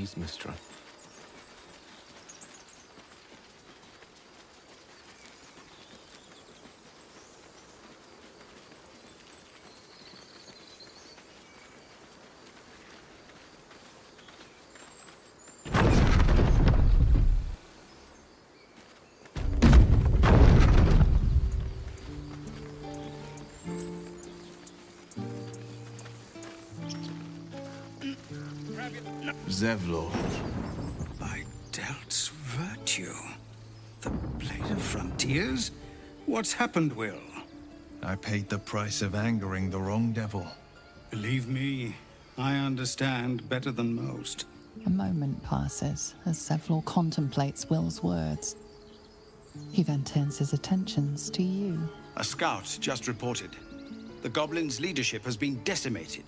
ease, Mistra. Zevlor. By Delt's virtue. The Blade of Frontiers? What's happened, Will? I paid the price of angering the wrong devil. Believe me, I understand better than most. A moment passes as Zevlor contemplates Will's words. He then turns his attentions to you. A scout just reported. The Goblins' leadership has been decimated.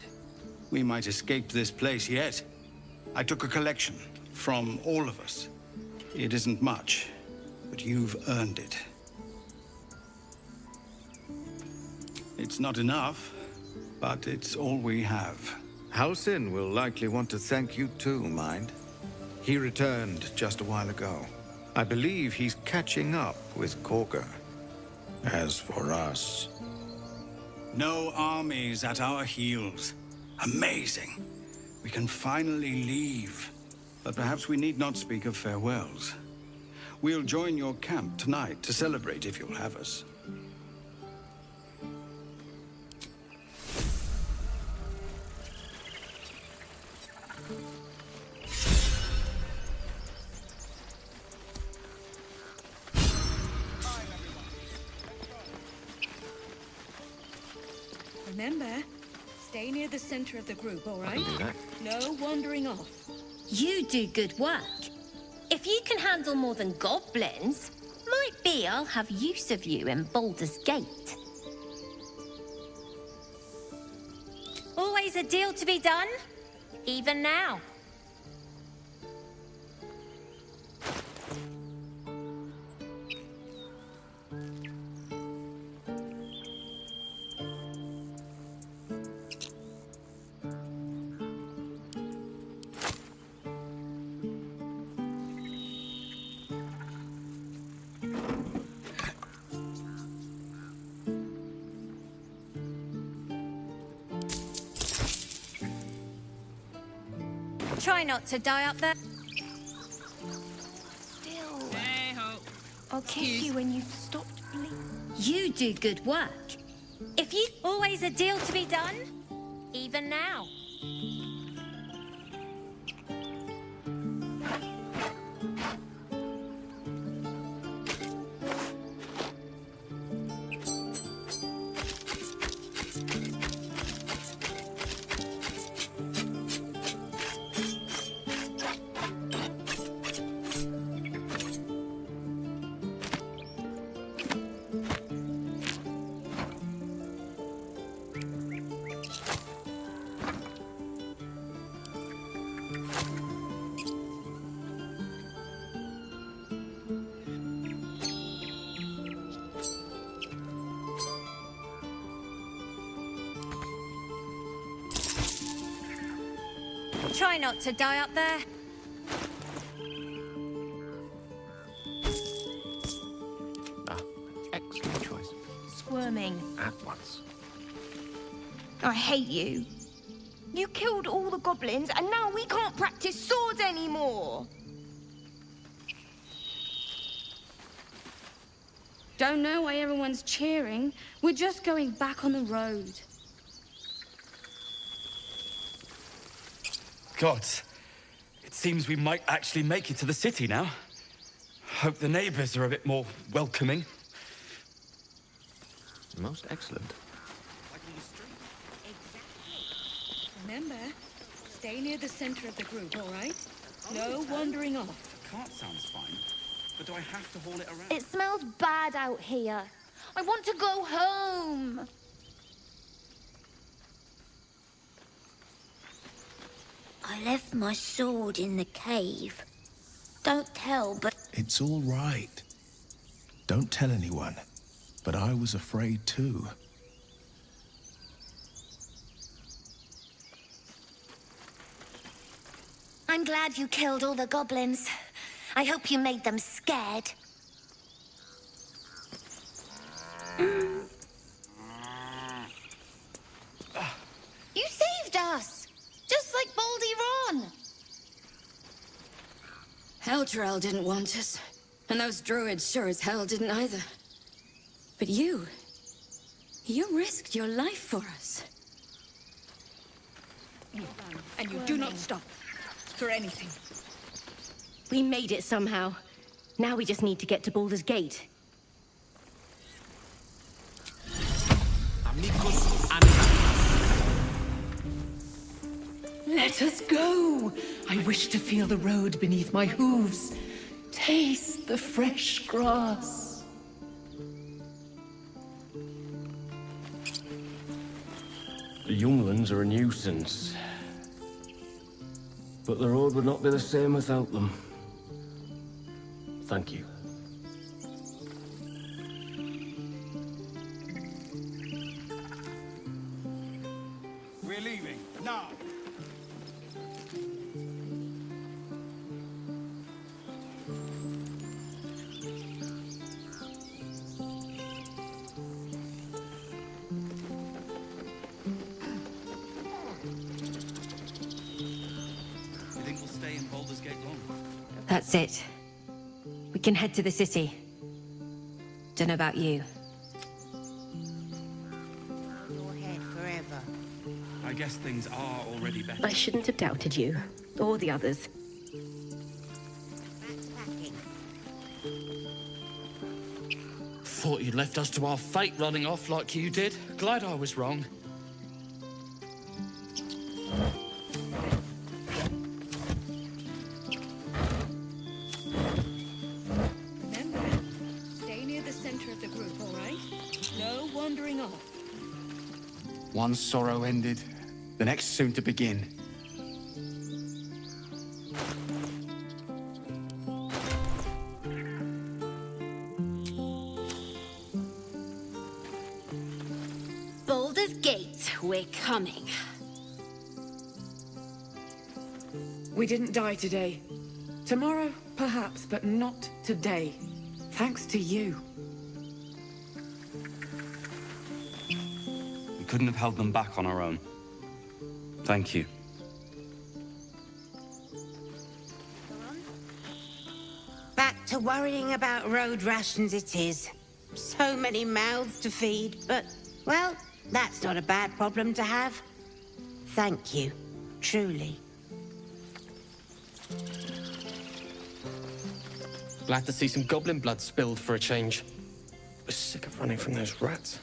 We might escape this place yet. I took a collection from all of us. It isn't much, but you've earned it. It's not enough, but it's all we have. Halsin will likely want to thank you too, mind. He returned just a while ago. I believe he's catching up with Korga. As for us... No armies at our heels. Amazing. We can finally leave. But perhaps we need not speak of farewells. We'll join your camp tonight to celebrate if you'll have us. Remember, stay near the center of the group, all right? I can do that. No wandering off. You do good work. If you can handle more than goblins, might be I'll have use of you in Baldur's Gate. Always a deal to be done, even now. Try not to die up there. Still. I'll kiss you when you've stopped bleeding. You do good work. If you... Always a deal to be done, even now. Try not to die up there. Ah, excellent choice. Squirming. At once. I hate you. You killed all the goblins, and now we can't practice swords anymore. Don't know why everyone's cheering. We're just going back on the road. Gods, it seems we might actually make it to the city now. Hope the neighbors are a bit more welcoming. Most excellent. Remember, stay near the center of the group, all right? No wandering off. Cart sounds fine, but do I have to haul it around? It smells bad out here. I want to go home. I left my sword in the cave. Don't tell, but... It's all right. Don't tell anyone. But I was afraid too. I'm glad you killed all the goblins. I hope you made them scared. You saved us! Just like Baldy Ron! Elturel didn't want us, and those druids sure as hell didn't either. But you risked your life for us. And you do not stop. For anything. We made it somehow. Now we just need to get to Baldur's Gate. Let us go! I wish to feel the road beneath my hooves. Taste the fresh grass. The younglings are a nuisance. But the road would not be the same without them. Thank you. We're leaving, now! That's it. We can head to the city. Don't know about you. Your head forever. I guess things are already better. I shouldn't have doubted you. Or the others. Back to packing. Thought you'd left us to our fate running off like you did. Glad I was wrong. One sorrow ended, the next soon to begin. Baldur's Gate, we're coming. We didn't die today. Tomorrow, perhaps, but not today. Thanks to you. We couldn't have held them back on our own. Thank you. Back to worrying about road rations it is. So many mouths to feed, but, well, that's not a bad problem to have. Thank you, truly. Glad to see some goblin blood spilled for a change. We're sick of running from those rats.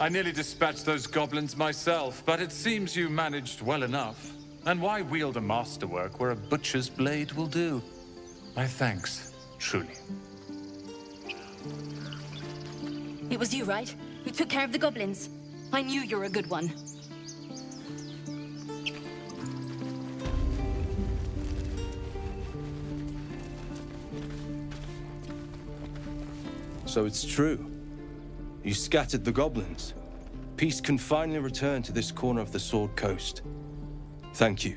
I nearly dispatched those goblins myself, but it seems you managed well enough. And why wield a masterwork where a butcher's blade will do? My thanks, truly. It was you, right? Who took care of the goblins? I knew you were a good one. So it's true. You scattered the goblins. Peace can finally return to this corner of the Sword Coast. Thank you.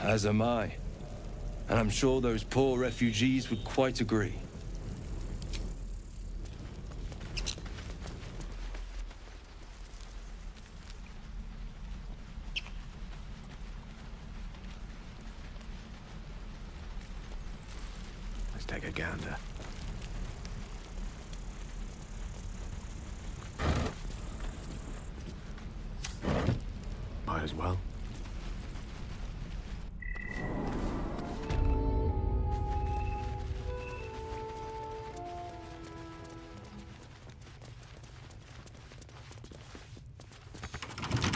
As am I. And I'm sure those poor refugees would quite agree. take a gander. Might as well.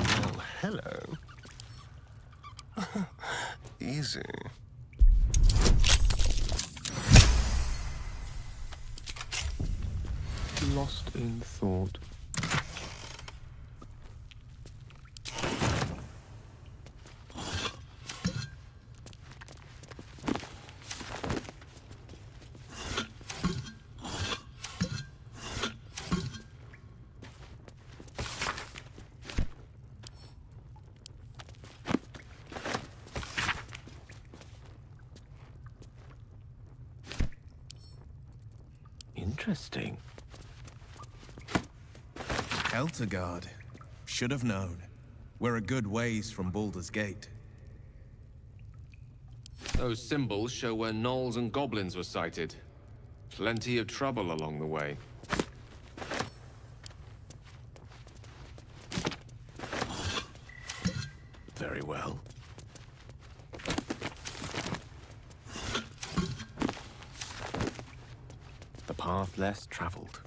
Well, hello. Easy. Lost in thought. Interesting. Eltergard. Should have known. We're a good ways from Baldur's Gate. Those symbols show where gnolls and goblins were sighted. Plenty of trouble along the way. Very well. The path less traveled.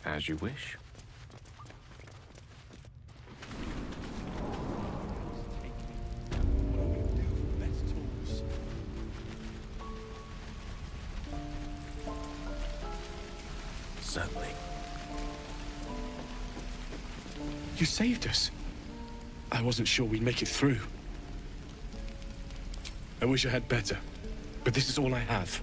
As you wish. Certainly. You saved us. I wasn't sure we'd make it through. I wish I had better, but this is all I have.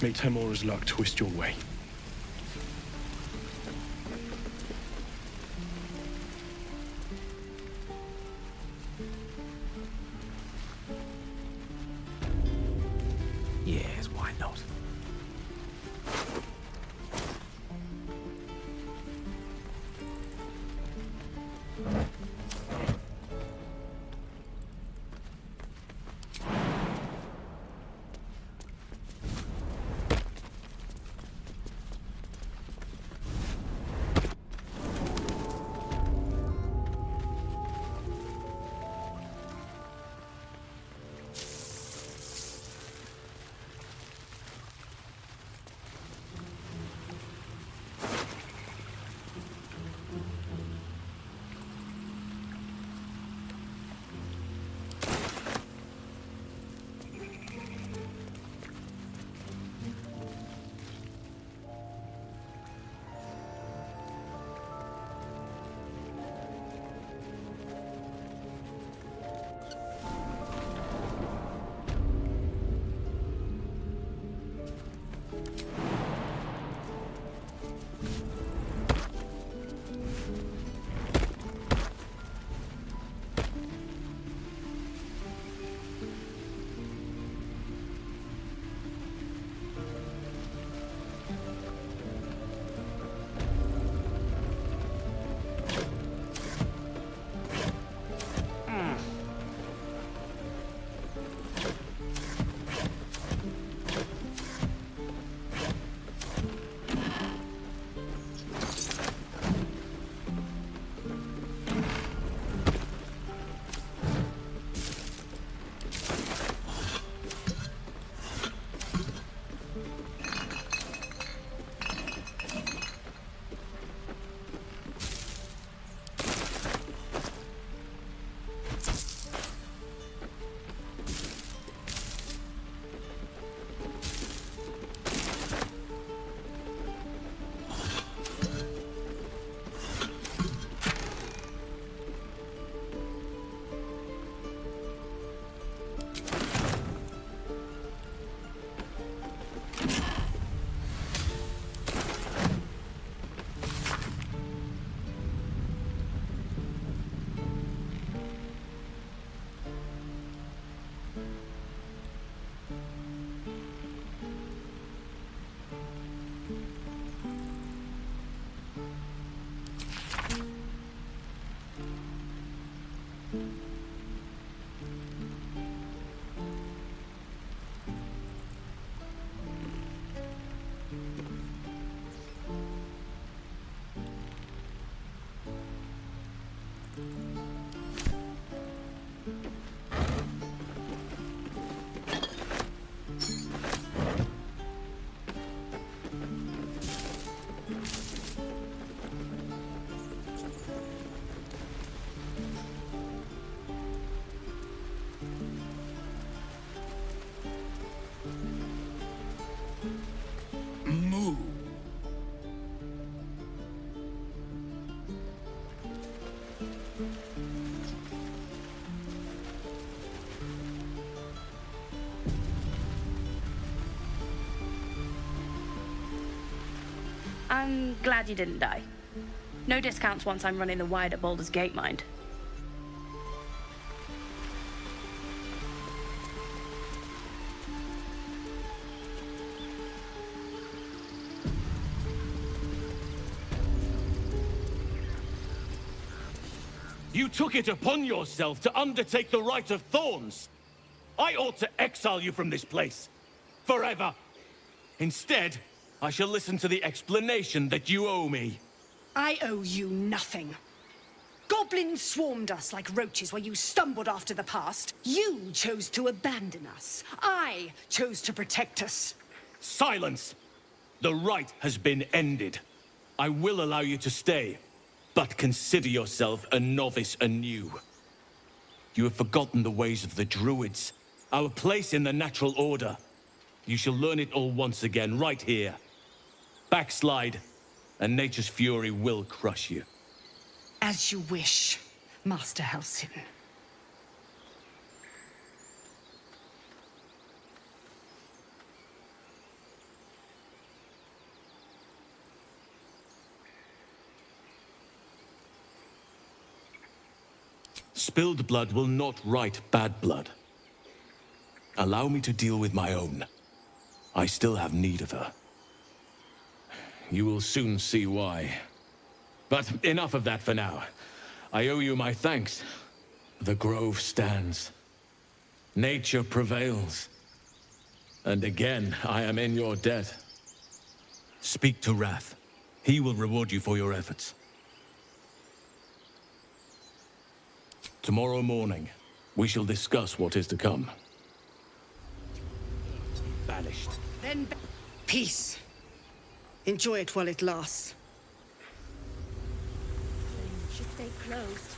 May Temora's luck twist your way. Yes, why not? I'm glad you didn't die. No discounts once I'm running the wide at Baldur's Gate, mind. You took it upon yourself to undertake the Rite of Thorns. I ought to exile you from this place. Forever. Instead, I shall listen to the explanation that you owe me. I owe you nothing. Goblins swarmed us like roaches while you stumbled after the past. You chose to abandon us. I chose to protect us. Silence! The rite has been ended. I will allow you to stay, but consider yourself a novice anew. You have forgotten the ways of the Druids, our place in the natural order. You shall learn it all once again, right here. Backslide, and nature's fury will crush you. As you wish, Master Halsin. Spilled blood will not right bad blood. Allow me to deal with my own. I still have need of her. You will soon see why. But enough of that for now. I owe you my thanks. The grove stands. Nature prevails. And again, I am in your debt. Speak to Wrath. He will reward you for your efforts. Tomorrow morning, we shall discuss what is to come. Banished. Then peace. Enjoy it while it lasts. Should stay closed.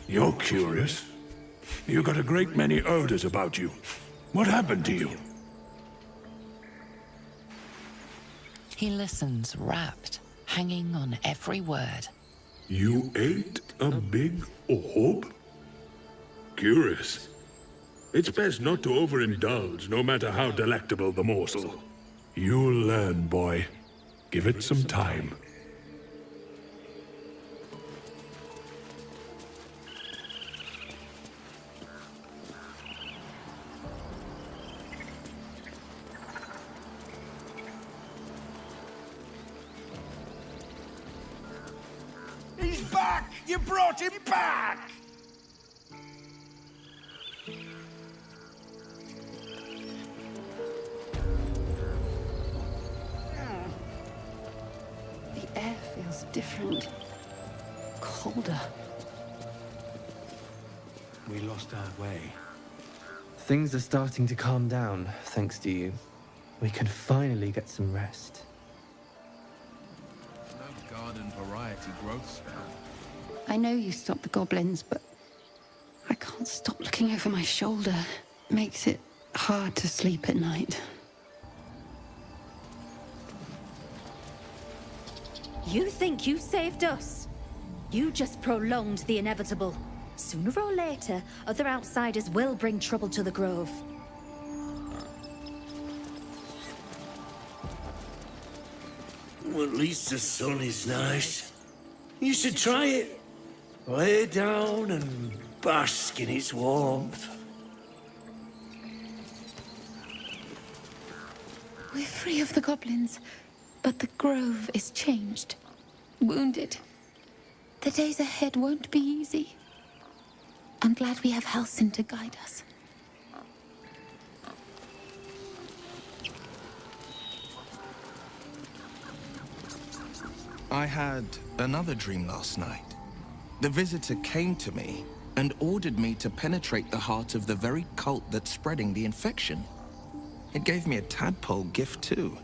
You're curious. You got a great many odors about you. What happened to you? He listens, rapt, hanging on every word. You ate a big orb? Curious. It's best not to overindulge, no matter how delectable the morsel. You'll learn, boy. Give it some time. He's back! You brought him back! The air feels different. Colder. We lost our way. Things are starting to calm down, thanks to you. We can finally get some rest. No garden variety growth spell. I know you stopped the goblins, but I can't stop looking over my shoulder. Makes it hard to sleep at night. You think you saved us? You just prolonged the inevitable. Sooner or later, other outsiders will bring trouble to the Grove. Well, at least the sun is nice. You should try it. Lay down and bask in its warmth. We're free of the goblins, but the Grove is changed. Wounded. The days ahead won't be easy. I'm glad we have Halsin to guide us. I had another dream last night. The visitor came to me and ordered me to penetrate the heart of the very cult that's spreading the infection. It gave me a tadpole gift too,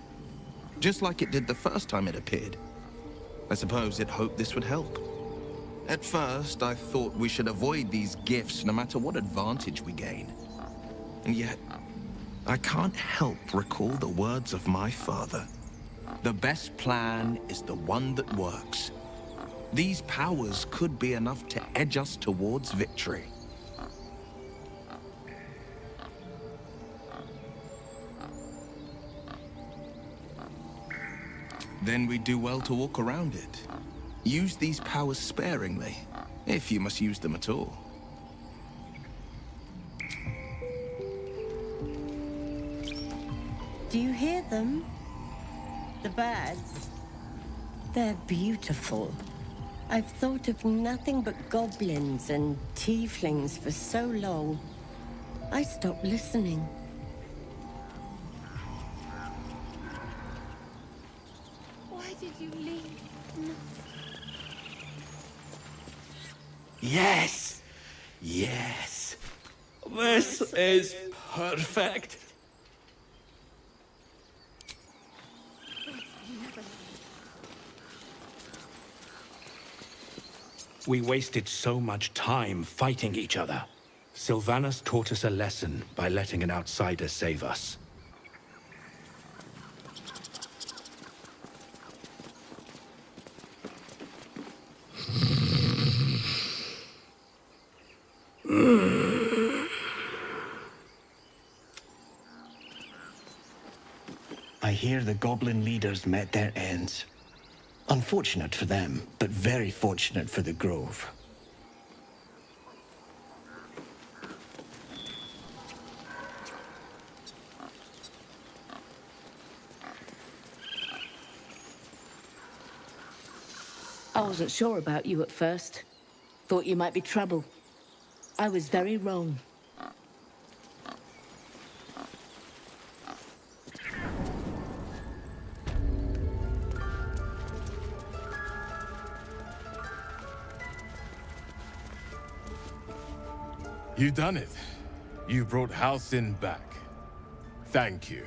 just like it did the first time it appeared. I suppose it hoped this would help. At first, I thought we should avoid these gifts no matter what advantage we gain. And yet, I can't help recall the words of my father. The best plan is the one that works. These powers could be enough to edge us towards victory. Then we do well to walk around it. Use these powers sparingly, if you must use them at all. Do you hear them? The birds. They're beautiful. I've thought of nothing but goblins and tieflings for so long. I stopped listening. Why did you leave? No. Yes! Yes! This is perfect! We wasted so much time fighting each other. Sylvanas taught us a lesson by letting an outsider save us. I hear the goblin leaders met their ends. Unfortunate for them, but very fortunate for the Grove. I wasn't sure about you at first. Thought you might be trouble. I was very wrong. You done it. You brought Halsin back. Thank you.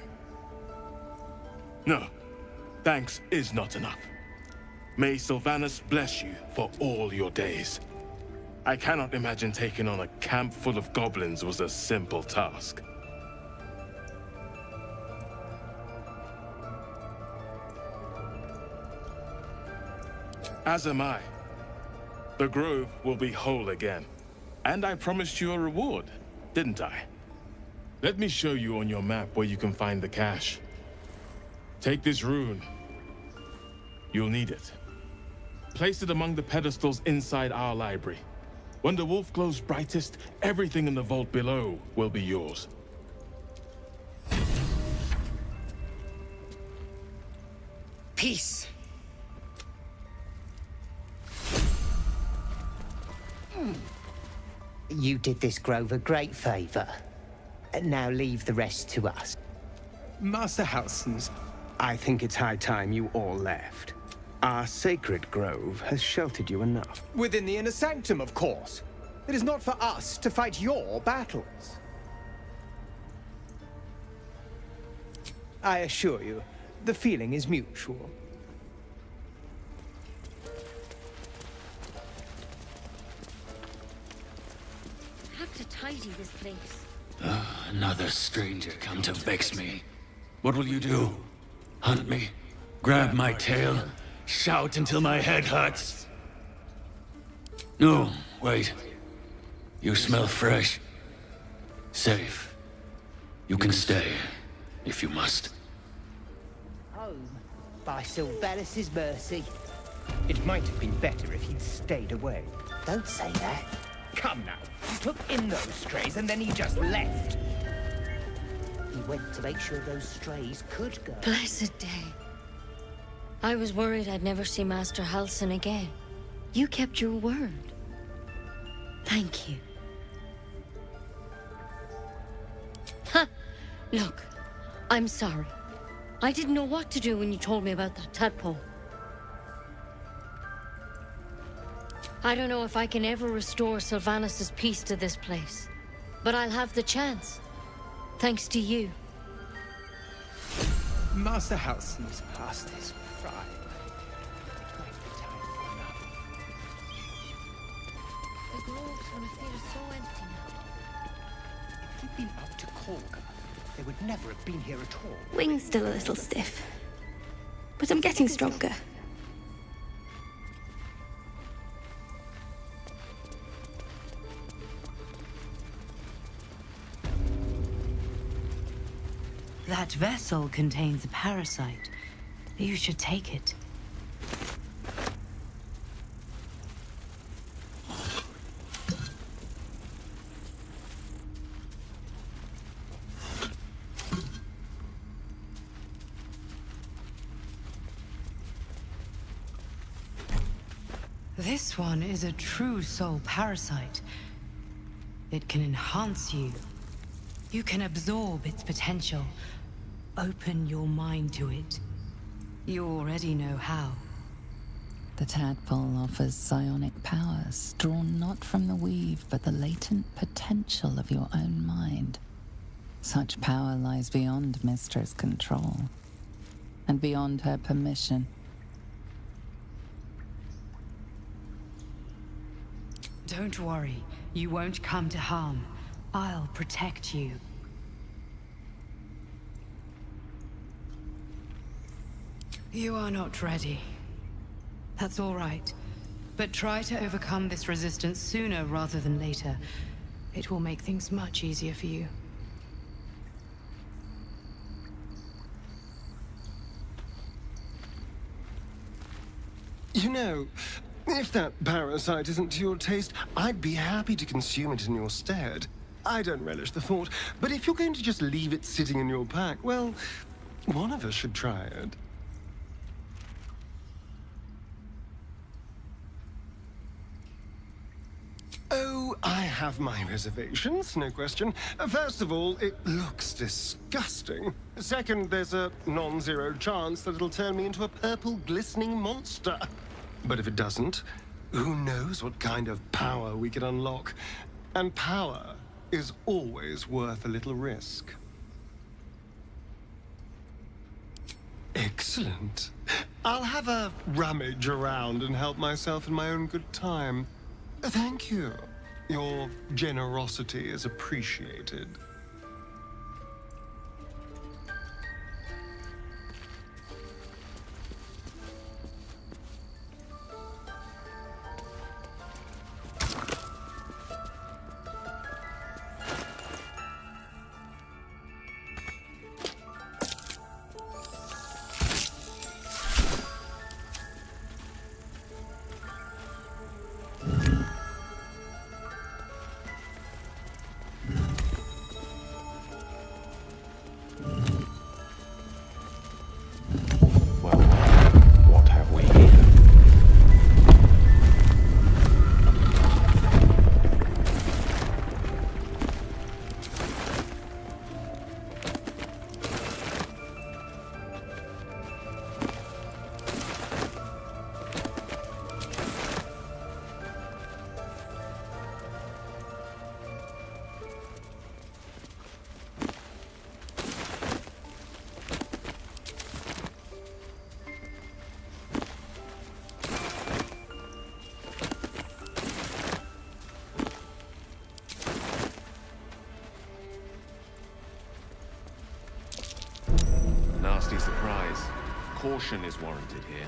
No, thanks is not enough. May Sylvanas bless you for all your days. I cannot imagine taking on a camp full of goblins was a simple task. As am I. The Grove will be whole again. And I promised you a reward, didn't I? Let me show you on your map where you can find the cache. Take this rune. You'll need it. Place it among the pedestals inside our library. When the wolf glows brightest, everything in the vault below will be yours. Peace. You did this Grove a great favor. Now leave the rest to us. Master Halsons, I think it's high time you all left. Our sacred grove has sheltered you enough. Within the inner sanctum, of course. It is not for us to fight your battles. I assure you, the feeling is mutual. Have to tidy this place. Another stranger come to vex me. What will you do? Hunt me? Grab my tail? Shout until my head hurts? No, wait. You smell fresh. Safe. You can stay, if you must. Home by Sylvanus' mercy. It might have been better if he'd stayed away. Don't say that. Come now. He took in those strays and then he just left. He went to make sure those strays could go. Blessed day. I was worried I'd never see Master Halsin again. You kept your word. Thank you. Ha! Look, I'm sorry. I didn't know what to do when you told me about that tadpole. I don't know if I can ever restore Sylvanus' peace to this place, but I'll have the chance. Thanks to you. Master Halsin's past his prime. It might be time for another. The grove's gonna feel so empty now. If he'd been up to Korga, they would never have been here at all. Wing's still a little stiff, but I'm getting stronger. That vessel contains a parasite. You should take it. This one is a true soul parasite. It can enhance you. You can absorb its potential. Open your mind to it. You already know how. The tadpole offers psionic powers, drawn not from the weave, but the latent potential of your own mind. Such power lies beyond Mistra's control, and beyond her permission. Don't worry, you won't come to harm. I'll protect you. You are not ready. That's all right. But try to overcome this resistance sooner rather than later. It will make things much easier for you. You know, if that parasite isn't to your taste, I'd be happy to consume it in your stead. I don't relish the thought, but if you're going to just leave it sitting in your pack, well, one of us should try it. Oh, I have my reservations, no question. First of all, it looks disgusting. Second, there's a non-zero chance that it'll turn me into a purple glistening monster. But if it doesn't, who knows what kind of power we could unlock. And power is always worth a little risk. Excellent. I'll have a rummage around and help myself in my own good time. Thank you. Your generosity is appreciated. Nasty surprise. Caution is warranted here.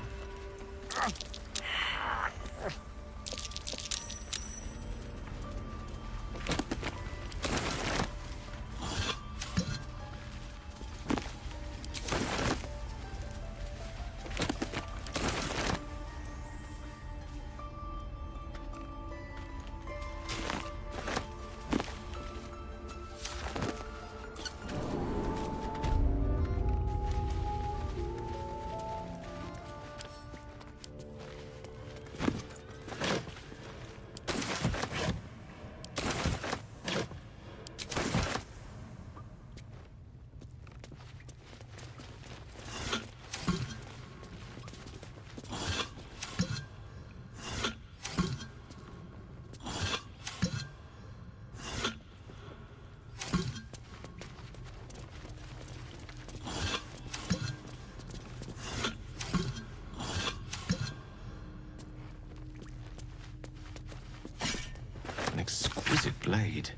exquisite blade.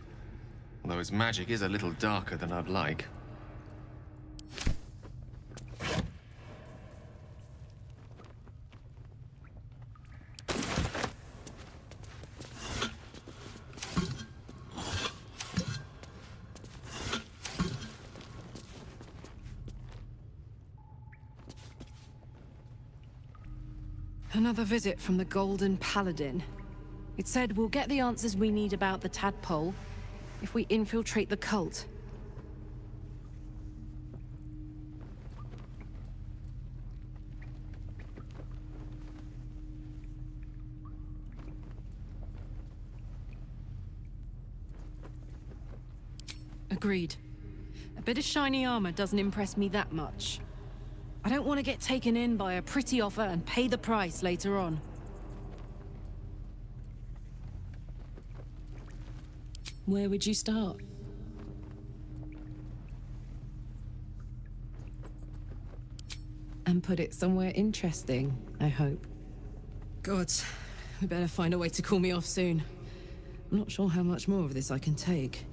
Although its magic is a little darker than I'd like. Another visit from the Golden Paladin. It said we'll get the answers we need about the tadpole if we infiltrate the cult. Agreed. A bit of shiny armor doesn't impress me that much. I don't want to get taken in by a pretty offer and pay the price later on. Where would you start? And put it somewhere interesting, I hope. God, we better find a way to cool me off soon. I'm not sure how much more of this I can take.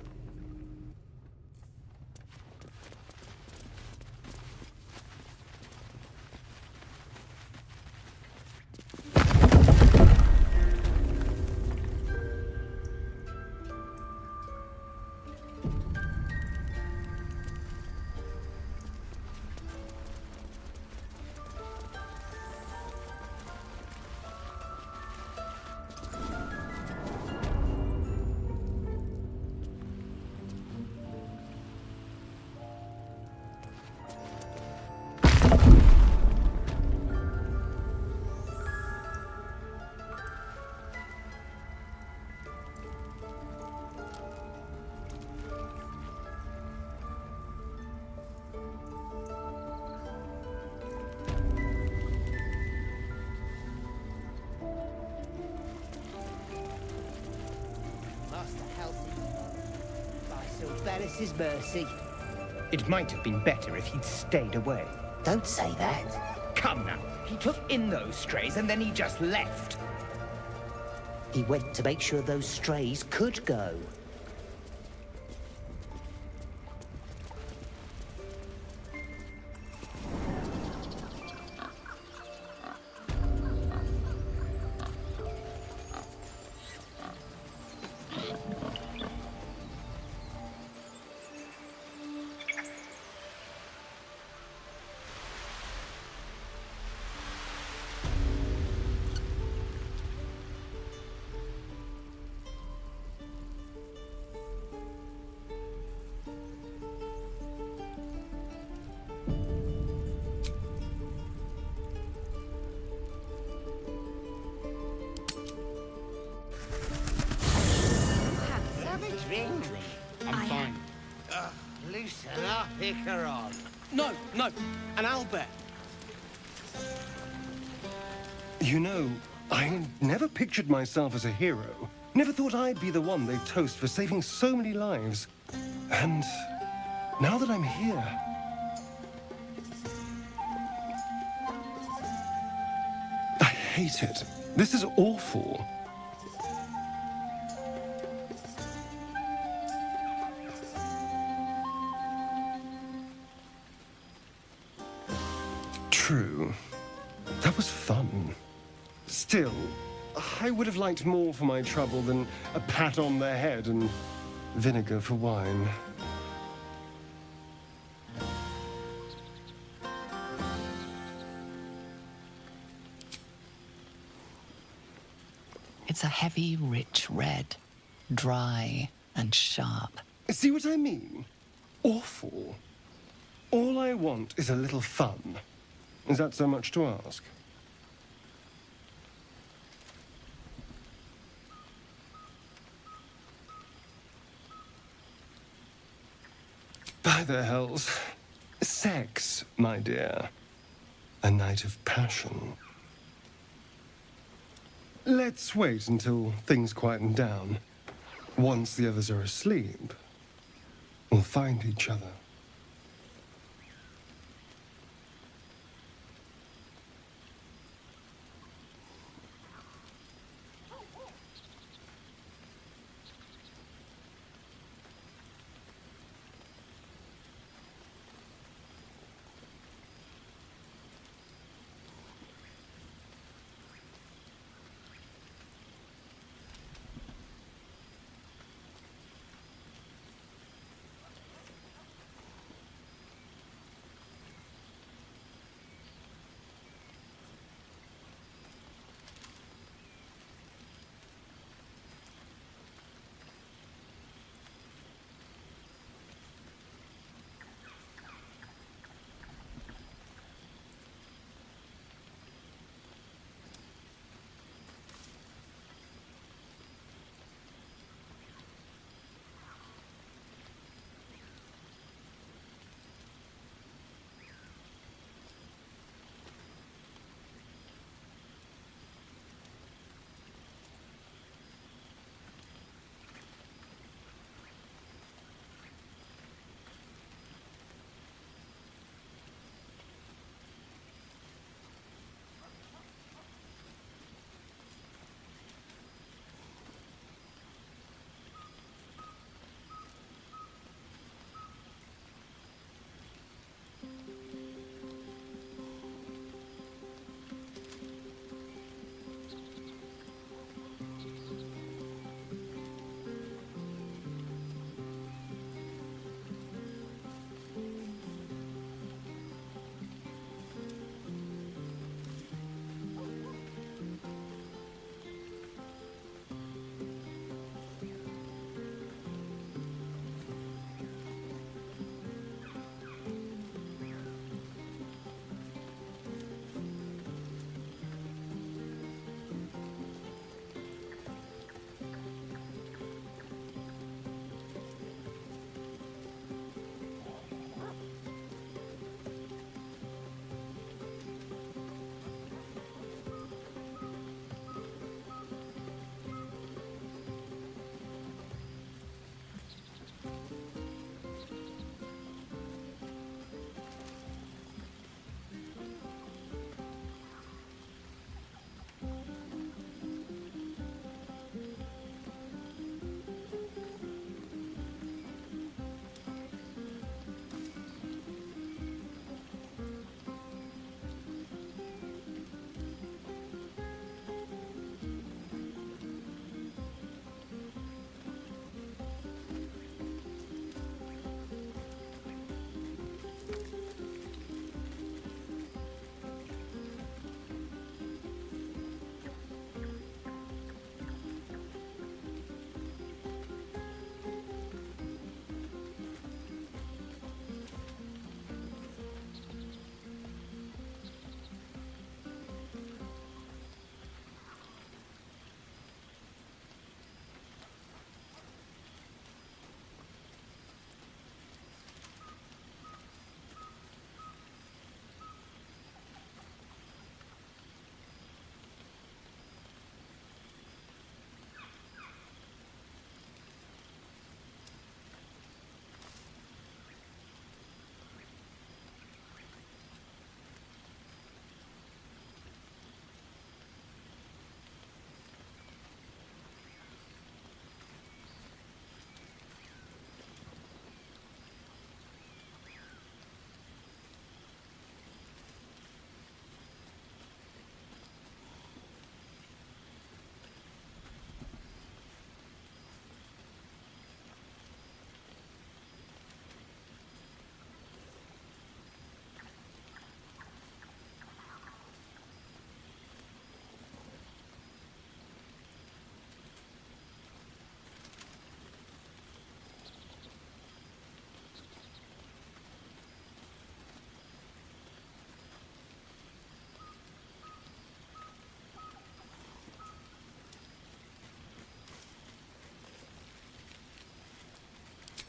Sylvanus' mercy. It might have been better if he'd stayed away. Don't say that. Come now. He took in those strays and then he just left. He went to make sure those strays could go. I'm fine. Loosen up, Icaron. No, an owlbear. You know, I never pictured myself as a hero. Never thought I'd be the one they toast for saving so many lives. And now that I'm here... I hate it. This is awful. True. That was fun. Still, I would have liked more for my trouble than a pat on the head and vinegar for wine. It's a heavy, rich red, dry and sharp. See what I mean? Awful. All I want is a little fun. Is that so much to ask? By the hells. Sex, my dear. A night of passion. Let's wait until things quieten down. Once the others are asleep, we'll find each other.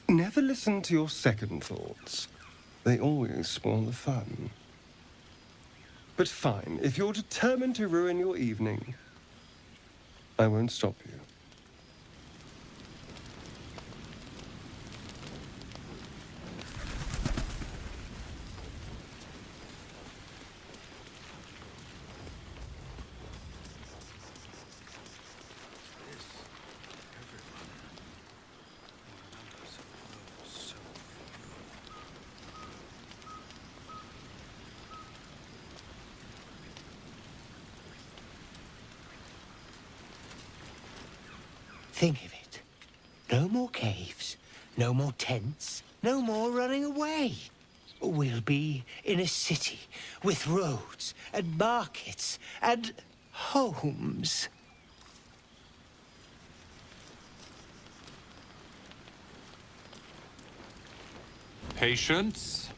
Never listen to your second thoughts. They always spoil the fun. But fine, if you're determined to ruin your evening, I won't stop you. Think of it. No more caves, no more tents, no more running away. We'll be in a city with roads and markets and homes. Patience?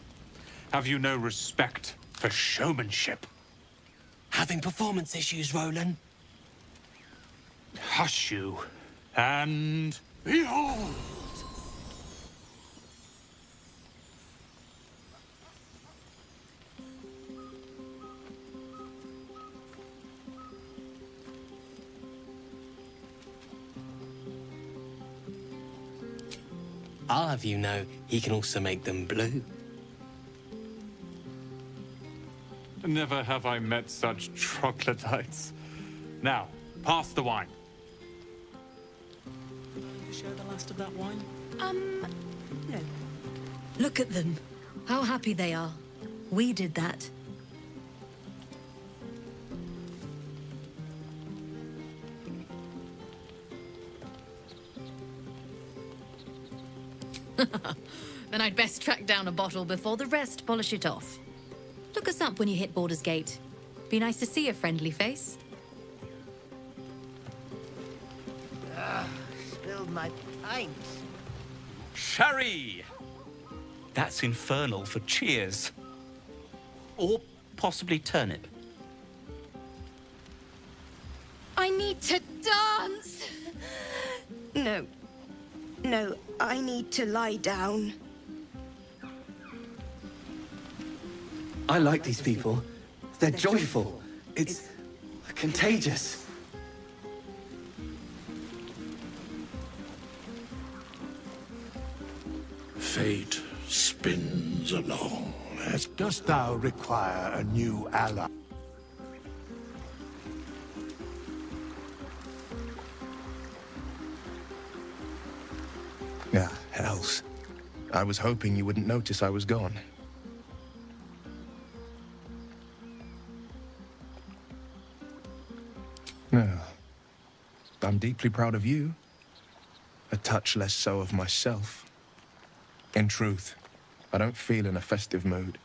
Have you no respect for showmanship? Having performance issues, Roland? Hush you, and behold! I'll have you know, he can also make them blue. Never have I met such troglodytes. Now, pass the wine. Share the last of that wine? No. Look at them. How happy they are. We did that. Then I'd best track down a bottle before the rest polish it off. Look us up when you hit Baldur's Gate. Be nice to see a friendly face. Spilled my pint. Sherry! That's infernal for cheers. Or possibly turnip. I need to dance! No. No, I need to lie down. I like these people. They're joyful. It's contagious. Fate spins along. Dost thou require a new ally? Ah, hells. I was hoping you wouldn't notice I was gone. No. I'm deeply proud of you. A touch less so of myself. In truth, I don't feel in a festive mood,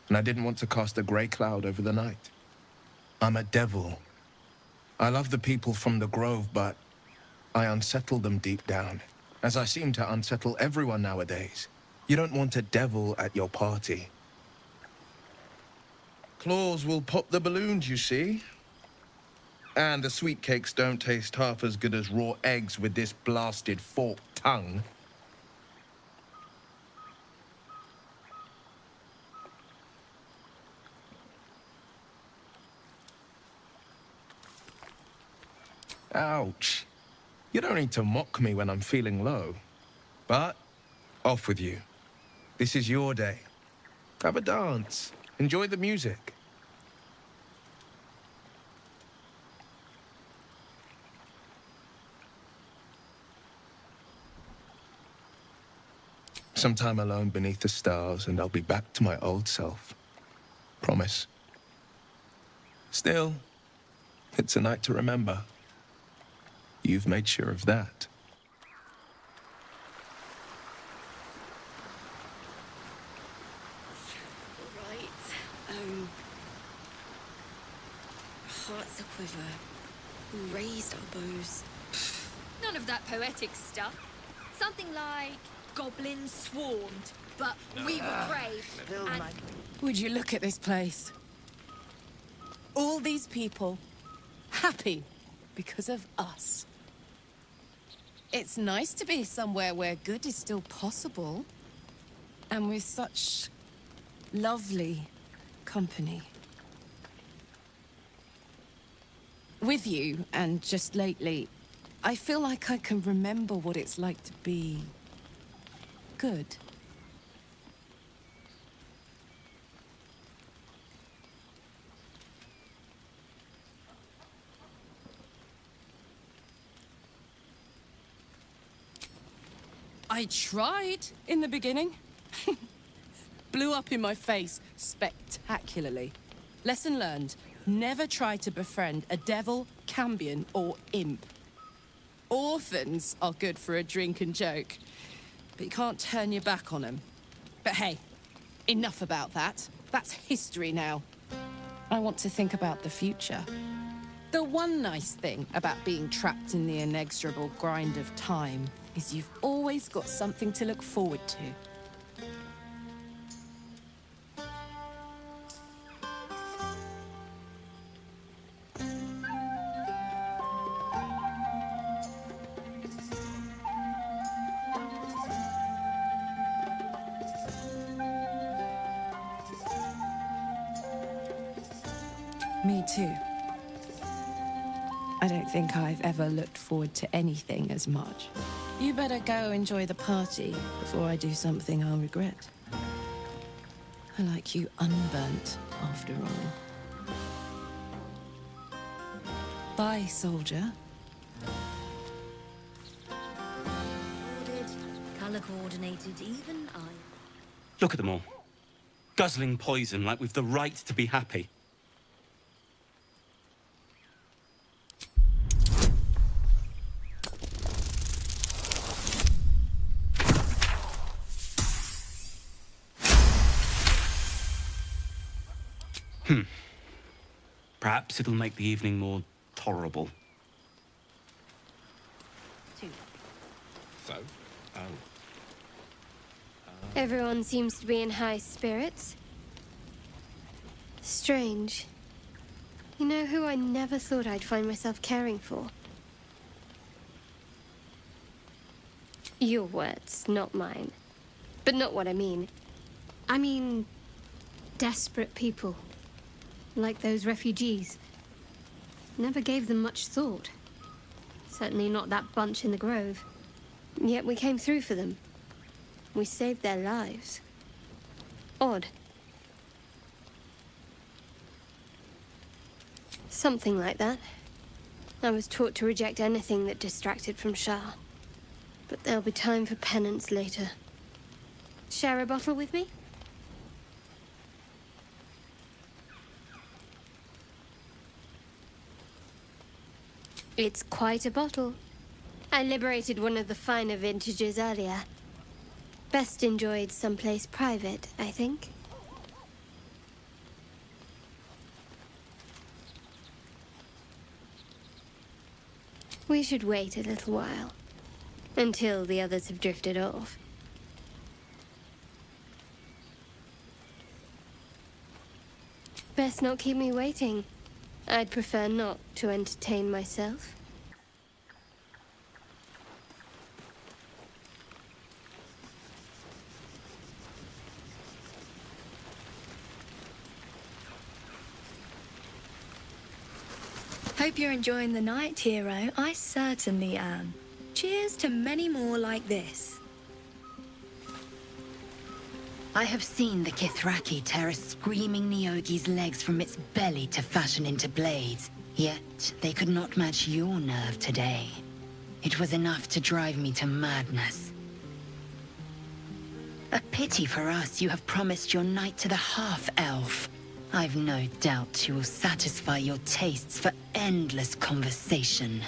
and I didn't want to cast a grey cloud over the night. I'm a devil. I love the people from the Grove, but I unsettle them deep down, as I seem to unsettle everyone nowadays. You don't want a devil at your party. Claws will pop the balloons, you see. And the sweet cakes don't taste half as good as raw eggs with this blasted forked tongue. Ouch. You don't need to mock me when I'm feeling low. But, off with you. This is your day. Have a dance. Enjoy the music. Some time alone beneath the stars, and I'll be back to my old self. Promise. Still, it's a night to remember. You've made sure of that. Right. Hearts a quiver. We raised our bows. None of that poetic stuff. Something like goblins swarmed, but we were brave. And Would you look at this place? All these people happy because of us. It's nice to be somewhere where good is still possible. And with such lovely company. With you, and just lately, I feel like I can remember what it's like to be good. I tried in the beginning. Blew up in my face spectacularly. Lesson learned. Never try to befriend a devil, cambion, or imp. Orphans are good for a drink and joke, but you can't turn your back on them. But hey, enough about that. That's history now. I want to think about the future. The one nice thing about being trapped in the inexorable grind of time is you've always got something to look forward to. Me too. I don't think I've ever looked forward to anything as much. You better go enjoy the party before I do something I'll regret. I like you unburnt, after all. Bye, soldier. Ordered, color coordinated, even I. Look at them all. Guzzling poison like we've the right to be happy. Perhaps it'll make the evening more tolerable. So? Oh. Everyone seems to be in high spirits. Strange. You know who I never thought I'd find myself caring for? Your words, not mine. But not what I mean. I mean, desperate people. Like those refugees. Never gave them much thought. Certainly not that bunch in the grove. Yet we came through for them. We saved their lives. Odd. Something like that. I was taught to reject anything that distracted from Shah. But there'll be time for penance later. Share a bottle with me? It's quite a bottle. I liberated one of the finer vintages earlier. Best enjoyed someplace private, I think. We should wait a little while. Until the others have drifted off. Best not keep me waiting. I'd prefer not to entertain myself. Hope you're enjoying the night, hero. I certainly am. Cheers to many more like this. I have seen the Kithraki tear a screaming Nyogi's legs from its belly to fashion into blades. Yet, they could not match your nerve today. It was enough to drive me to madness. A pity for us you have promised your night to the half-elf. I've no doubt you will satisfy your tastes for endless conversation.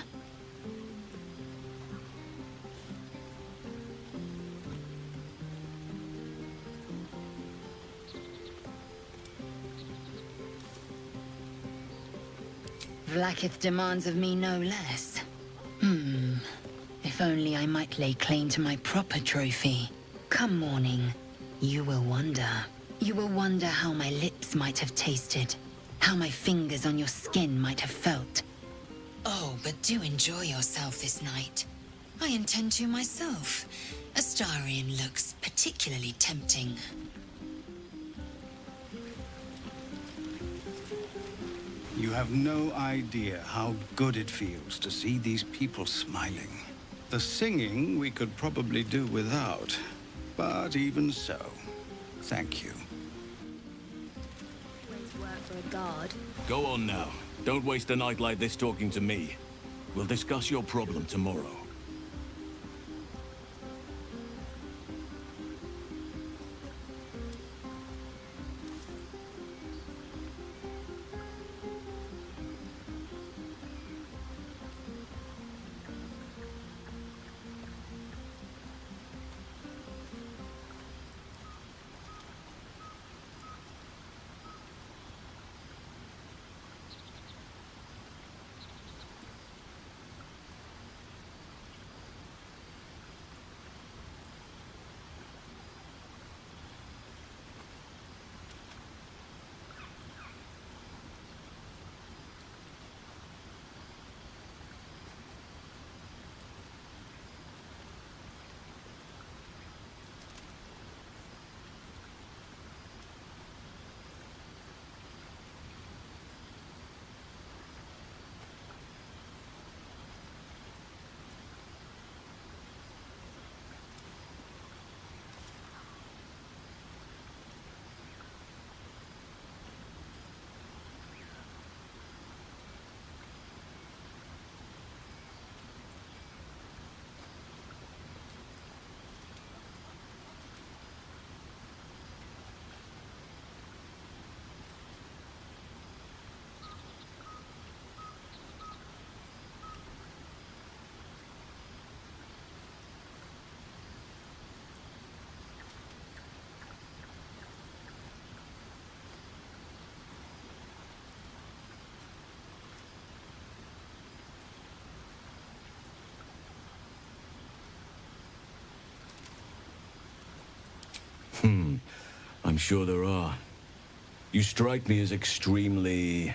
Vlaakith demands of me no less. If only I might lay claim to my proper trophy. Come morning, you will wonder. You will wonder how my lips might have tasted, how my fingers on your skin might have felt. Oh, but do enjoy yourself this night. I intend to myself. Astarion looks particularly tempting. You have no idea how good it feels to see these people smiling. The singing we could probably do without, but even so, thank you. Work for a guard. Go on now. Don't waste a night like this talking to me. We'll discuss your problem tomorrow. I'm sure there are. You strike me as extremely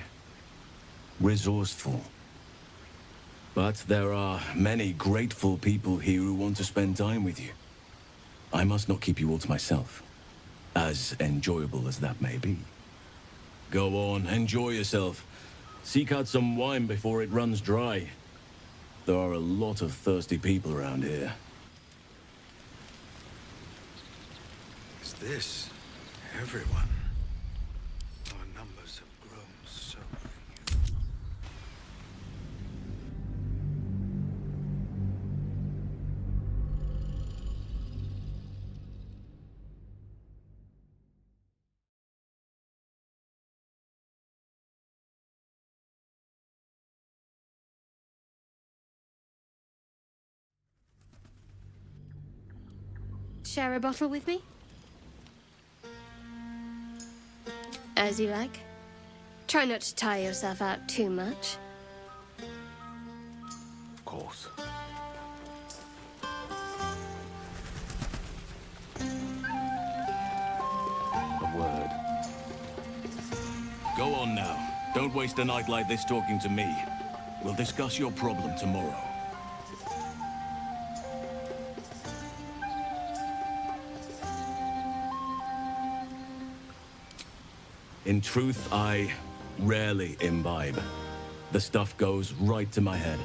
resourceful. But there are many grateful people here who want to spend time with you. I must not keep you all to myself, as enjoyable as that may be. Go on, enjoy yourself. Seek out some wine before it runs dry. There are a lot of thirsty people around here. Is this everyone? Our numbers have grown so few. Share a bottle with me? As you like. Try not to tire yourself out too much. Of course. A word. Go on now. Don't waste a night like this talking to me. We'll discuss your problem tomorrow. In truth, I rarely imbibe. The stuff goes right to my head.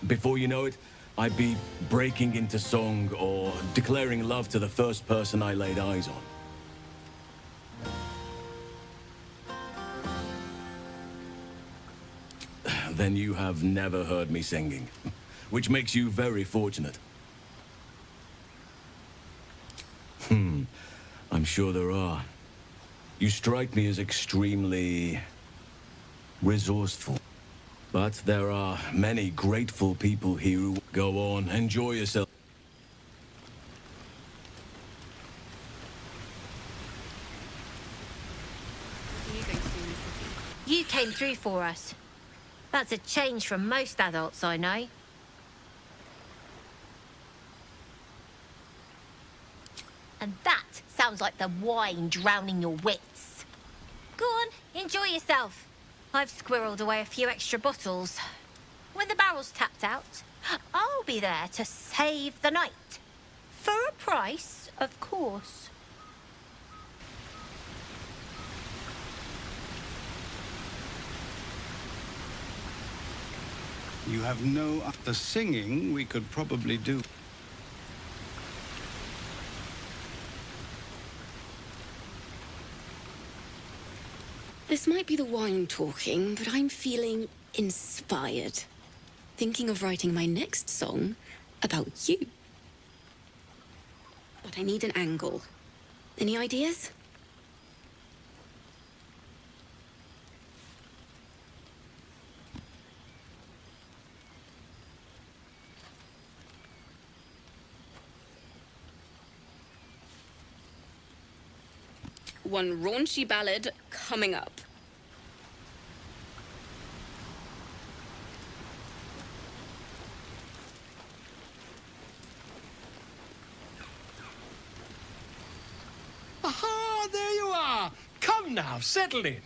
Before you know it, I'd be breaking into song or declaring love to the first person I laid eyes on. Then you have never heard me singing, which makes you very fortunate. I'm sure there are. You strike me as extremely resourceful. But there are many grateful people here who... Go on, enjoy yourself. You came through for us. That's a change from most adults I know. And that sounds like the wine drowning your wits. Go on, enjoy yourself. I've squirreled away a few extra bottles. When the barrel's tapped out, I'll be there to save the night. For a price, of course. You have no... The singing we could probably do. This might be the wine talking, but I'm feeling inspired. Thinking of writing my next song about you. But I need an angle. Any ideas? One raunchy ballad coming up. Aha, there you are. Come now, settle in.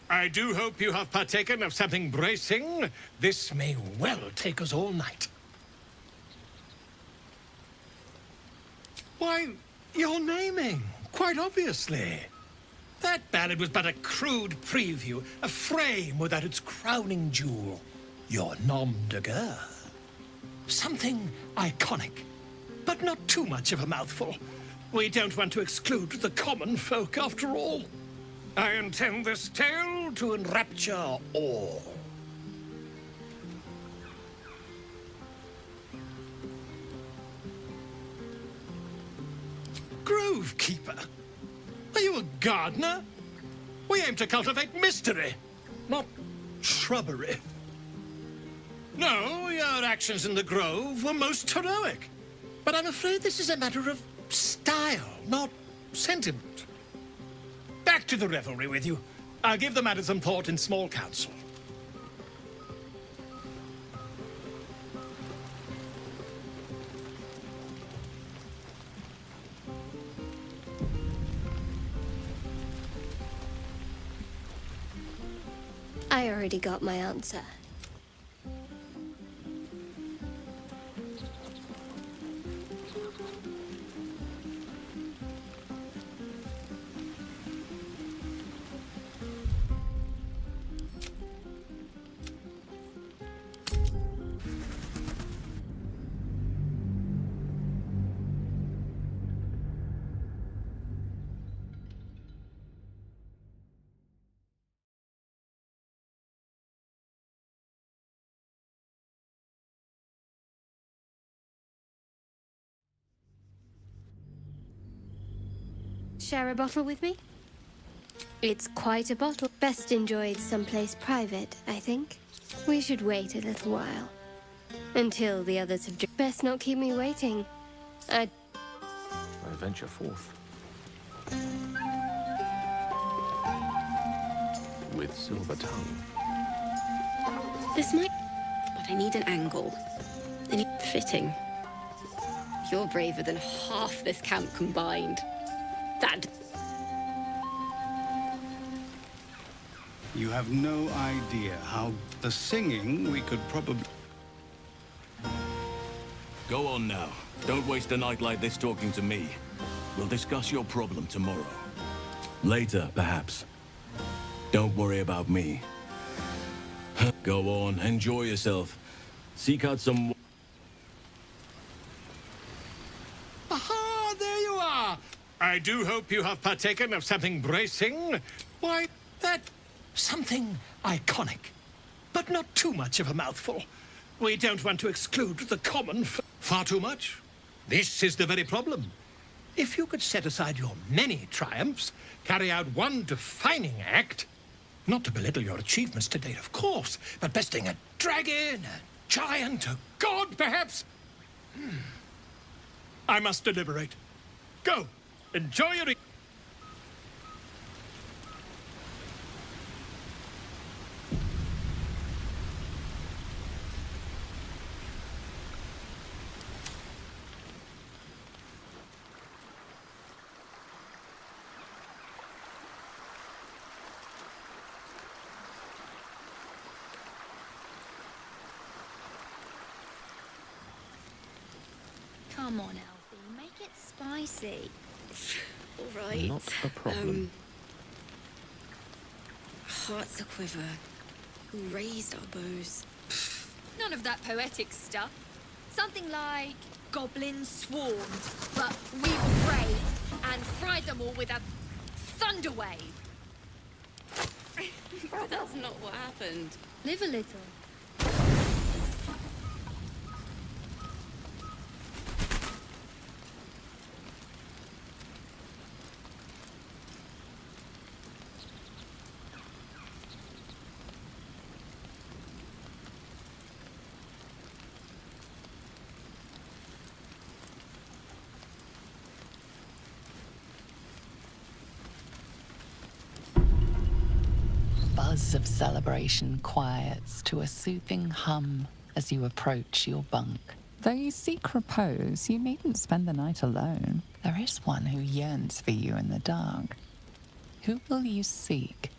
I do hope you have partaken of something bracing. This may well take us all night. Why, you're naming, quite obviously. That ballad was but a crude preview, a frame without its crowning jewel. Your nom de guerre. Something iconic, but not too much of a mouthful. We don't want to exclude the common folk, after all. I intend this tale to enrapture all. Grove Keeper? Are you a gardener? We aim to cultivate mystery, not shrubbery. No, your actions in the grove were most heroic. But I'm afraid this is a matter of style, not sentiment. Back to the revelry with you. I'll give the matter some thought in small council. I already got my answer. Share a bottle with me? It's quite a bottle. Best enjoyed someplace private, I think. We should wait a little while. Until the others have... Best not keep me waiting. I venture forth. With silver tongue. This might... But I need an angle. Any fitting. You're braver than half this camp combined. That... You have no idea how... The singing we could probably... Go on now. Don't waste a night like this talking to me. We'll discuss your problem tomorrow. Later, perhaps. Don't worry about me. Go on, enjoy yourself. Seek out some... Aha, there you are. I do hope you have partaken of something bracing. Why, that... something iconic, but not too much of a mouthful. We don't want to exclude the common... Far too much? This is the very problem. If you could set aside your many triumphs, carry out one defining act, not to belittle your achievements to date, of course, but besting a dragon, a giant, a god, perhaps. I must deliberate. Go, enjoy your... Come on, Alfie, make it spicy. All right. Not a problem. Hearts a quiver. Who raised our bows? None of that poetic stuff. Something like goblins swarmed, but we were brave and fried them all with a thunder wave. But that's not what happened. Live a little. Buzz of celebration quiets to a soothing hum as you approach your bunk. Though you seek repose, you needn't spend the night alone. There is one who yearns for you in the dark. Who will you seek?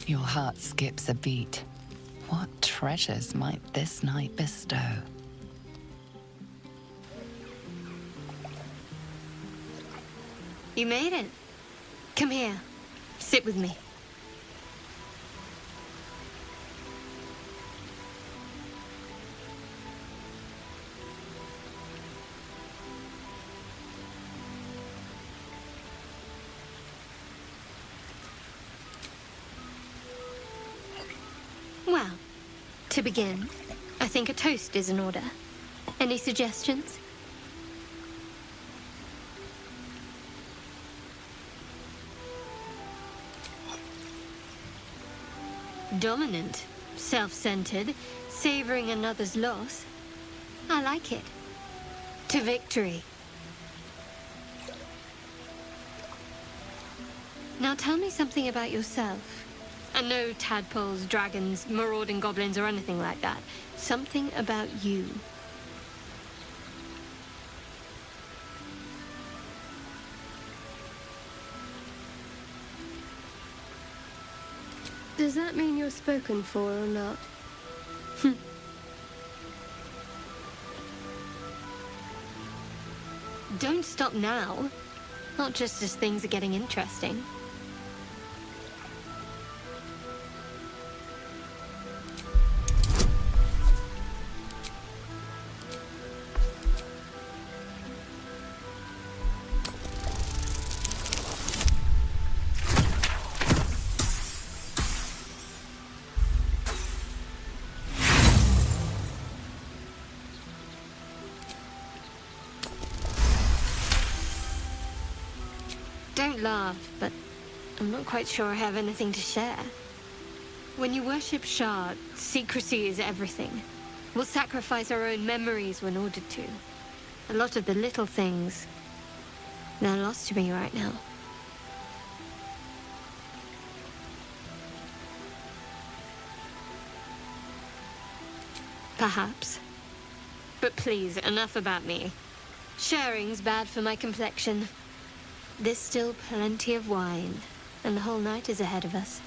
Your heart skips a beat. What treasures might this night bestow? You made it. Come here. Sit with me. Well, to begin, I think a toast is in order. Any suggestions? Dominant, self-centered, savoring another's loss. I like it. To victory. Now tell me something about yourself. And no tadpoles, dragons, marauding goblins, or anything like that. Something about you. Does that mean you're spoken for or not? Don't stop now. Not just as things are getting interesting. Don't laugh, but I'm not quite sure I have anything to share. When you worship Shard, secrecy is everything. We'll sacrifice our own memories when ordered to. A lot of the little things, they're lost to me right now. Perhaps. But please, enough about me. Sharing's bad for my complexion. There's still plenty of wine, and the whole night is ahead of us.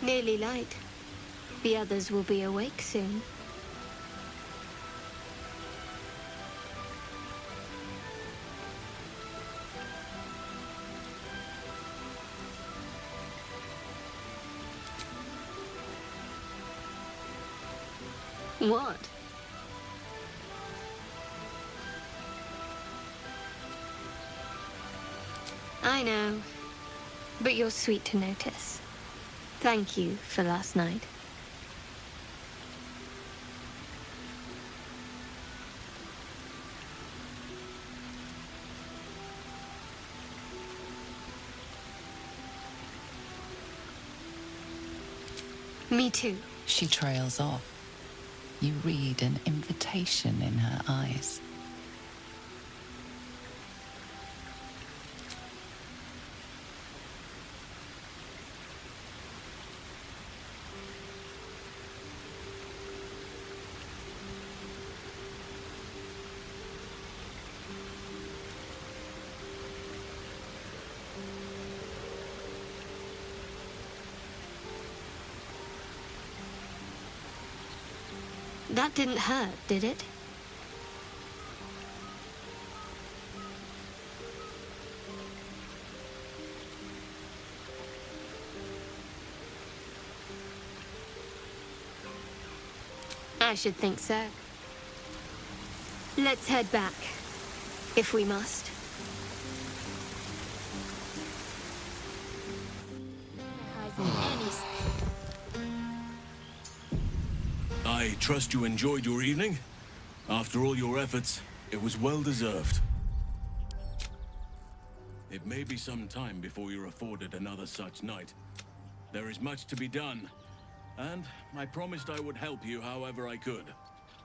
Nearly light. The others will be awake soon. What? I know, but you're sweet to notice. Thank you for last night. Me too. She trails off. You read an invitation in her eyes. That didn't hurt, did it? I should think so. Let's head back, if we must. I trust you enjoyed your evening. After all your efforts, it was well deserved. It may be some time before you're afforded another such night. There is much to be done, and I promised I would help you however I could.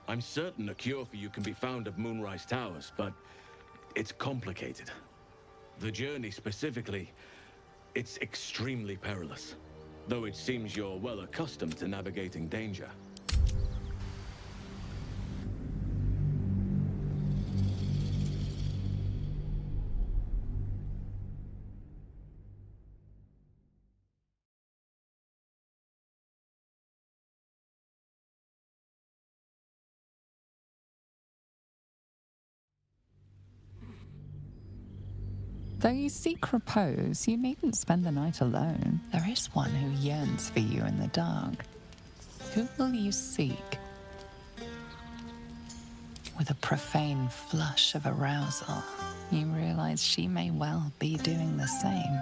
I'm certain a cure for you can be found at Moonrise Towers, but it's complicated. The journey specifically, it's extremely perilous, though it seems you're well accustomed to navigating danger. Though you seek repose, you needn't spend the night alone. There is one who yearns for you in the dark. Who will you seek? With a profane flush of arousal, you realize she may well be doing the same.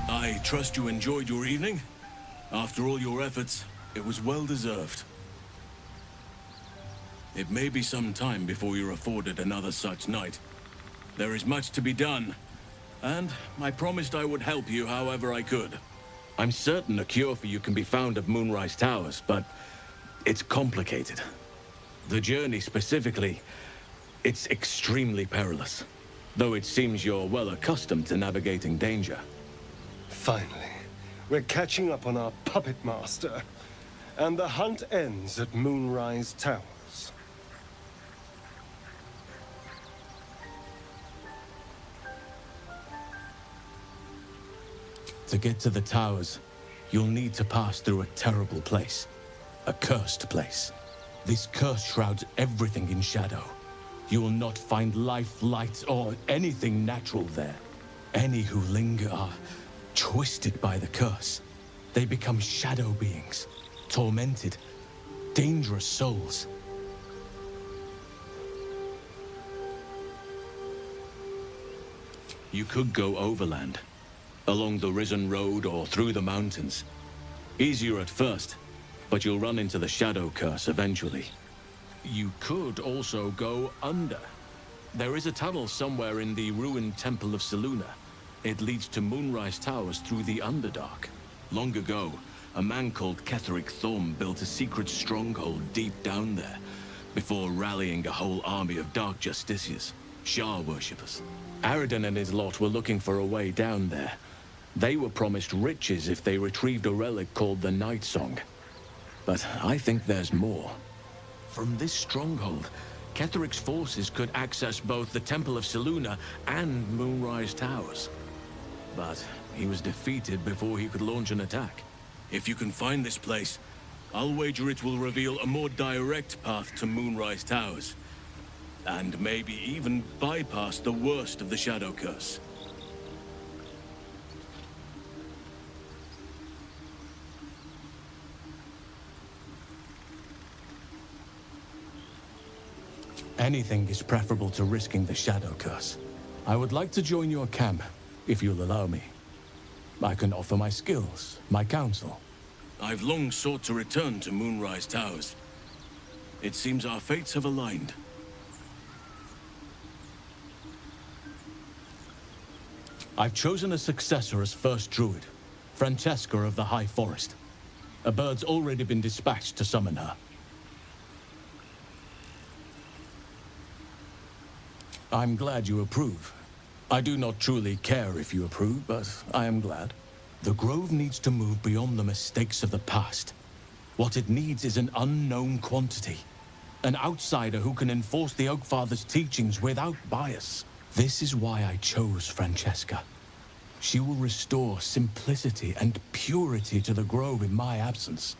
I trust you enjoyed your evening. After all your efforts, it was well deserved. It may be some time before you're afforded another such night. There is much to be done, and I promised I would help you however I could. I'm certain a cure for you can be found at Moonrise Towers, but it's complicated. The journey specifically, it's extremely perilous, though it seems you're well accustomed to navigating danger. Finally. We're catching up on our puppet master, and the hunt ends at Moonrise Towers. To get to the towers, you'll need to pass through a terrible place. A cursed place. This curse shrouds everything in shadow. You will not find life, light, or anything natural there. Any who linger are twisted by the curse. They become shadow beings, tormented, dangerous souls. You could go overland, along the Risen Road or through the mountains. Easier at first, but you'll run into the shadow curse eventually. You could also go under. There is a tunnel somewhere in the ruined Temple of Selûne. It leads to Moonrise Towers through the Underdark. Long ago, a man called Ketheric Thorm built a secret stronghold deep down there, before rallying a whole army of Dark Justiciars, Shah worshippers. Aridon and his lot were looking for a way down there. They were promised riches if they retrieved a relic called the Night Song. But I think there's more. From this stronghold, Ketheric's forces could access both the Temple of Selûne and Moonrise Towers. But he was defeated before he could launch an attack. If you can find this place, I'll wager it will reveal a more direct path to Moonrise Towers. And maybe even bypass the worst of the Shadow Curse. Anything is preferable to risking the Shadow Curse. I would like to join your camp, if you'll allow me. I can offer my skills, my counsel. I've long sought to return to Moonrise Towers. It seems our fates have aligned. I've chosen a successor as first druid, Francesca of the High Forest. A bird's already been dispatched to summon her. I'm glad you approve. I do not truly care if you approve, but I am glad. The Grove needs to move beyond the mistakes of the past. What it needs is an unknown quantity. An outsider who can enforce the Oakfather's teachings without bias. This is why I chose Francesca. She will restore simplicity and purity to the grove in my absence.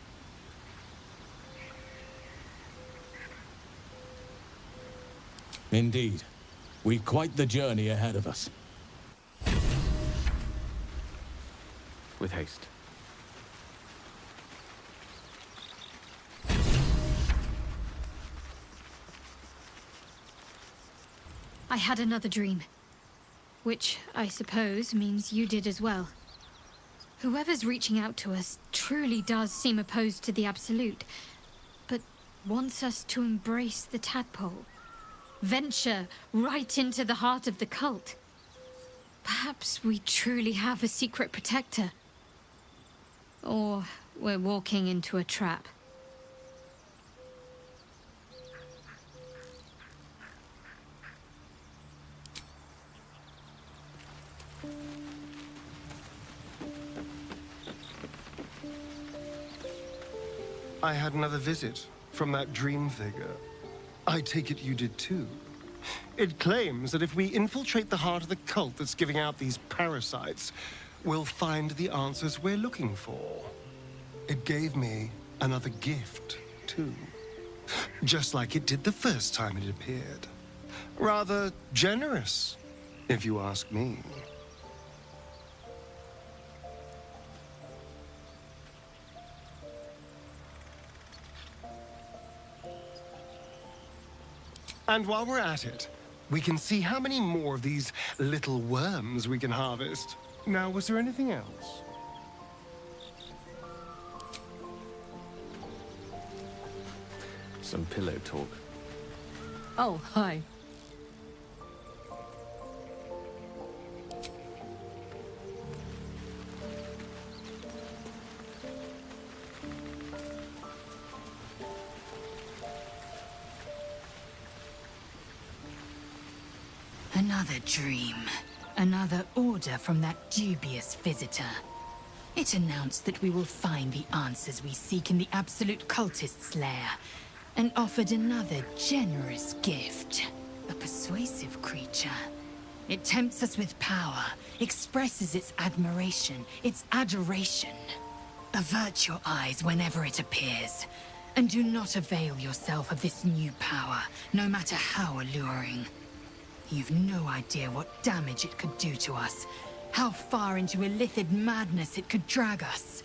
Indeed. We've quite the journey ahead of us. With haste. I had another dream. Which, I suppose, means you did as well. Whoever's reaching out to us truly does seem opposed to the Absolute, but wants us to embrace the tadpole. Venture right into the heart of the cult. Perhaps we truly have a secret protector. Or we're walking into a trap. I had another visit from that dream figure. I take it you did too. It claims that if we infiltrate the heart of the cult that's giving out these parasites, we'll find the answers we're looking for. It gave me another gift, too. Just like it did the first time it appeared. Rather generous, if you ask me. And while we're at it, we can see how many more of these little worms we can harvest. Now, was there anything else? Some pillow talk. Oh, hi. Another dream. Another order from that dubious visitor. It announced that we will find the answers we seek in the Absolute Cultist's lair, and offered another generous gift. A persuasive creature. It tempts us with power, expresses its admiration, its adoration. Avert your eyes whenever it appears, and do not avail yourself of this new power, no matter how alluring. You've no idea what damage it could do to us, how far into illithid madness it could drag us.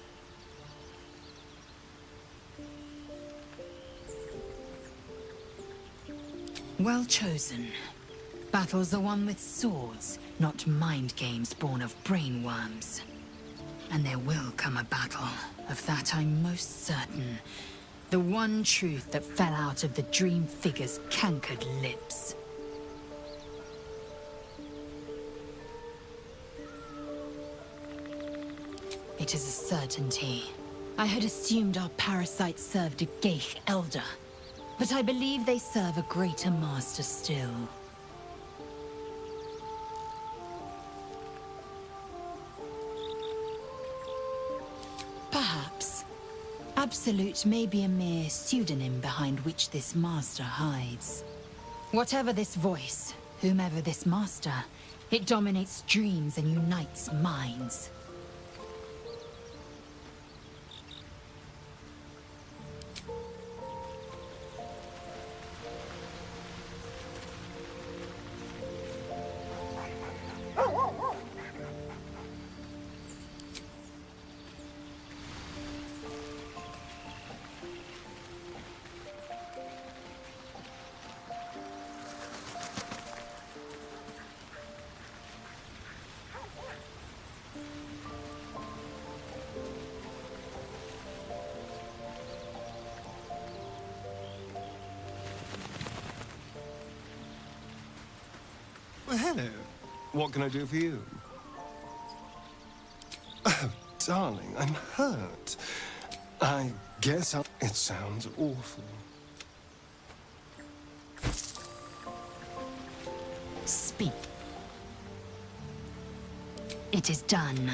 Well chosen. Battles are won with swords, not mind games born of brainworms. And there will come a battle, of that I'm most certain. The one truth that fell out of the dream figure's cankered lips. It is a certainty. I had assumed our parasites served a Geich elder, but I believe they serve a greater master still. Perhaps. Absolute may be a mere pseudonym behind which this master hides. Whatever this voice, whomever this master, it dominates dreams and unites minds. Well, hello. What can I do for you? Oh, darling, I'm hurt. I guess it sounds awful. Speak. It is done.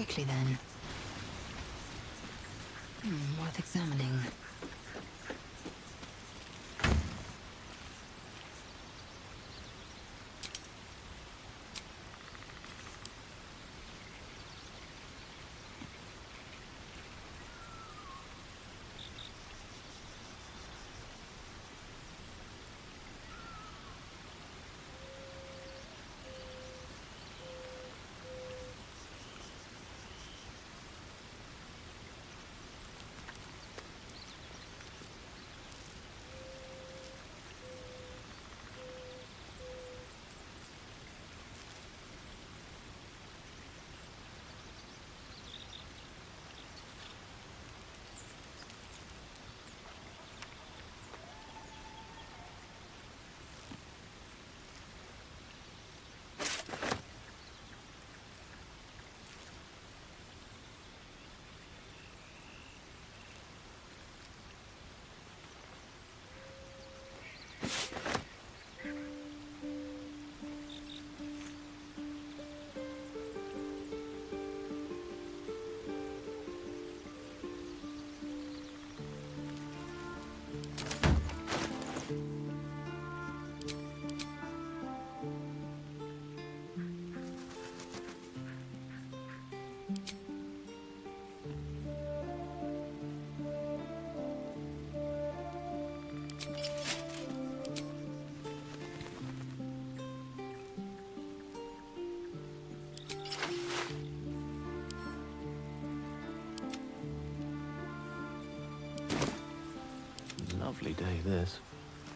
quickly then. Worth examining. Lovely day, this.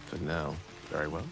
For now, very well.